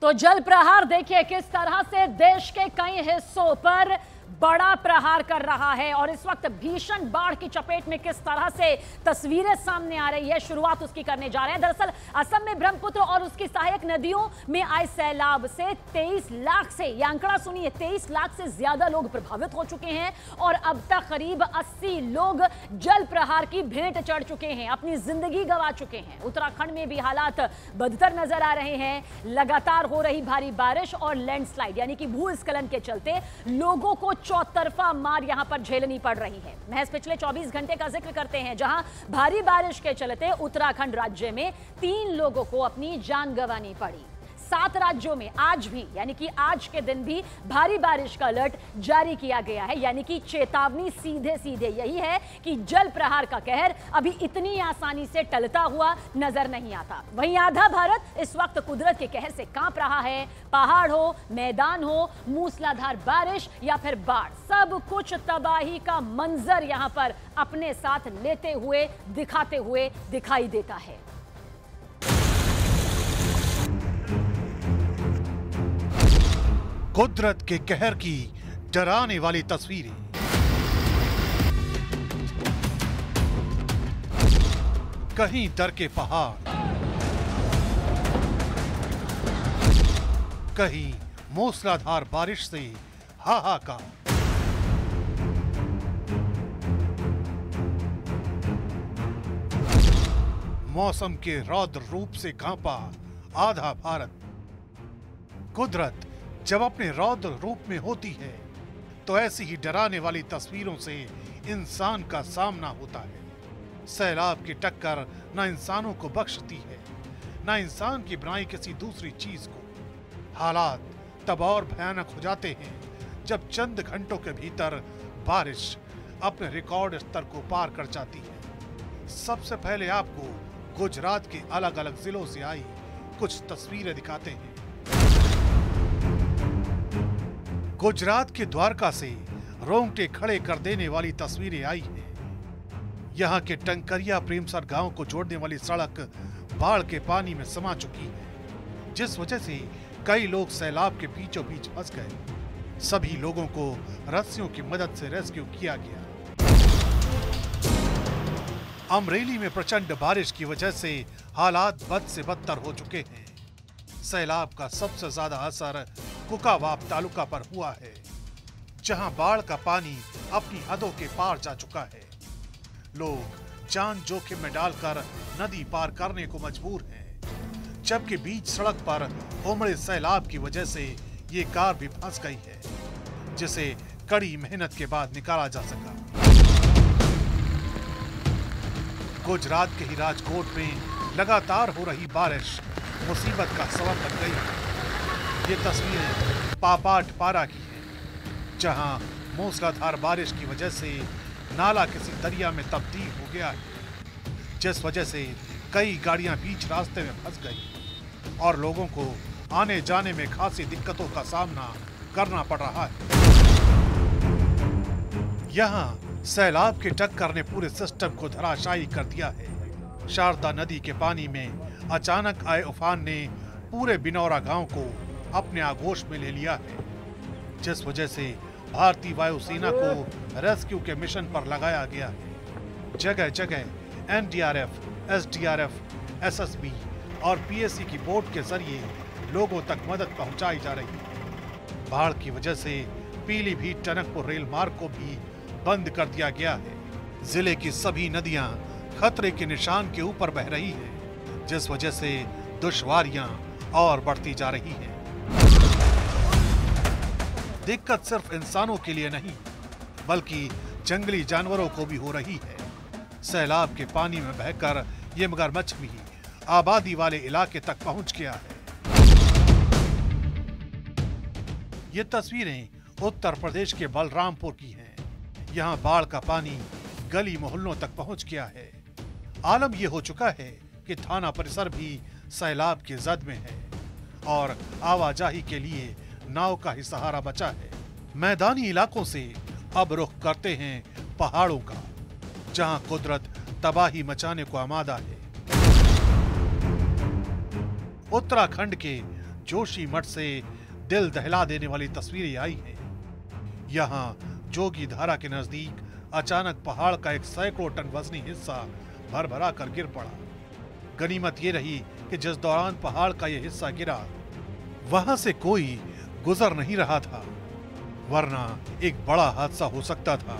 तो जल प्रहार देखिए किस तरह से देश के कई हिस्सों पर बड़ा प्रहार कर रहा है और इस वक्त भीषण बाढ़ की चपेट में किस तरह से तस्वीरें सामने आ रही है, शुरुआत उसकी करने जा रहे हैं। दरअसल असम में ब्रह्मपुत्र और उसकी सहायक नदियों में आए सैलाब से 23 लाख से, यह आंकड़ा सुनिए, 23 लाख से ज्यादा लोग प्रभावित हो चुके हैं और अब तक करीब 80 लोग जल प्रहार की भेंट चढ़ चुके हैं, अपनी जिंदगी गंवा चुके हैं। उत्तराखंड में भी हालात बदतर नजर आ रहे हैं। लगातार हो रही भारी बारिश और लैंडस्लाइड यानी कि भूस्खलन के चलते लोगों को चौतरफा मार यहां पर झेलनी पड़ रही है। महज पिछले 24 घंटे का जिक्र करते हैं जहां भारी बारिश के चलते उत्तराखंड राज्य में 3 लोगों को अपनी जान गंवानी पड़ी। 7 राज्यों में आज भी यानी कि आज के दिन भी भारी बारिश का अलर्ट जारी किया गया है, यानी कि चेतावनी सीधे सीधे यही है कि जल प्रहार का कहर अभी इतनी आसानी से टलता हुआ नजर नहीं आता। वहीं आधा भारत इस वक्त कुदरत के कहर से कांप रहा है। पहाड़ हो, मैदान हो, मूसलाधार बारिश या फिर बाढ़, सब कुछ तबाही का मंजर यहां पर अपने साथ लेते हुए दिखाते हुए दिखाई देता है। कुदरत के कहर की डराने वाली तस्वीरें। कहीं डर के पहाड़, कहीं मूसलाधार बारिश से हाहाकार। मौसम के रौद्र रूप से कांपा आधा भारत। कुदरत जब अपने रौद्र रूप में होती है तो ऐसी ही डराने वाली तस्वीरों से इंसान का सामना होता है। सैलाब की टक्कर न इंसानों को बख्शती है, न इंसान की बनाई किसी दूसरी चीज को। हालात तब और भयानक हो जाते हैं जब चंद घंटों के भीतर बारिश अपने रिकॉर्ड स्तर को पार कर जाती है। सबसे पहले आपको गुजरात के अलग अलग जिलों से आई कुछ तस्वीरें दिखाते हैं। गुजरात के द्वारका से रोंगटे खड़े कर देने वाली तस्वीरें आई हैं। यहाँ के टंकरिया प्रेमसर गांव को जोड़ने वाली सड़क बाढ़ के पानी में समा चुकी है, जिस वजह से कई लोग सैलाब के बीचों बीच फंस गए। सभी लोगों को रस्सियों की मदद से रेस्क्यू किया गया। अमरेली में प्रचंड बारिश की वजह से हालात बद से बदतर हो चुके हैं। सैलाब का सबसे ज्यादा असर कुकावाप तालुका पर हुआ है, जहां बाढ़ का पानी अपनी हदों के पार जा चुका है। लोग जान जोखिम में डालकर नदी पार करने को मजबूर हैं, जबकि बीच सड़क पर उमड़े सैलाब की वजह से ये कार भी फंस गई है, जिसे कड़ी मेहनत के बाद निकाला जा सका। गुजरात के ही राजकोट में लगातार हो रही बारिश मुसीबत का सबब बन गई है। ये तस्वीरें पापाटपारा की हैं, जहां मूसलाधार बारिश की वजह से नाला किसी दरिया में तब्दील हो गया है, जिस वजह से कई गाड़ियां बीच रास्ते में फंस गई और लोगों को आने जाने में खासी दिक्कतों का सामना करना पड़ रहा है। यहां सैलाब की टक्कर ने पूरे सिस्टम को धराशायी कर दिया है। शारदा नदी के पानी में अचानक आए उफान ने पूरे बिनौरा गांव को अपने आगोश में ले लिया है, जिस वजह से भारतीय वायुसेना को रेस्क्यू के मिशन पर लगाया गया है। जगह जगह एनडीआरएफ, एसडीआरएफ, एसएसबी और पीएसी की बोट के जरिए लोगों तक मदद पहुंचाई जा रही है। बाढ़ की वजह से पीलीभीत टनकपुर रेल मार्ग को भी बंद कर दिया गया है। जिले की सभी नदियां खतरे के निशान के ऊपर बह रही है, जिस वजह से दुश्वारियां और बढ़ती जा रही हैं। दिक्कत सिर्फ इंसानों के लिए नहीं, बल्कि जंगली जानवरों को भी हो रही है। सैलाब के पानी में बहकर ये मगरमच्छ भी आबादी वाले इलाके तक पहुंच गया है। ये तस्वीरें उत्तर प्रदेश के बलरामपुर की हैं। यहाँ बाढ़ का पानी गली मोहल्लों तक पहुंच गया है। आलम यह हो चुका है कि थाना परिसर भी सैलाब के जद में है और आवाजाही के लिए नाव का ही सहारा बचा है। मैदानी इलाकों से अब रुख करते हैं पहाड़ों का, जहां कुदरत तबाही मचाने को आमादा है। उत्तराखंड के जोशी मठ से दिल दहला देने वाली तस्वीरें आई हैं। यहाँ जोगी धारा के नजदीक अचानक पहाड़ का एक सैकड़ों टन वजनी हिस्सा भरभरा कर गिर पड़ा। गनीमत ये रही कि जिस दौरान पहाड़ का यह हिस्सा गिरा वहां से कोई गुजर नहीं रहा था, वरना एक बड़ा हादसा हो सकता था।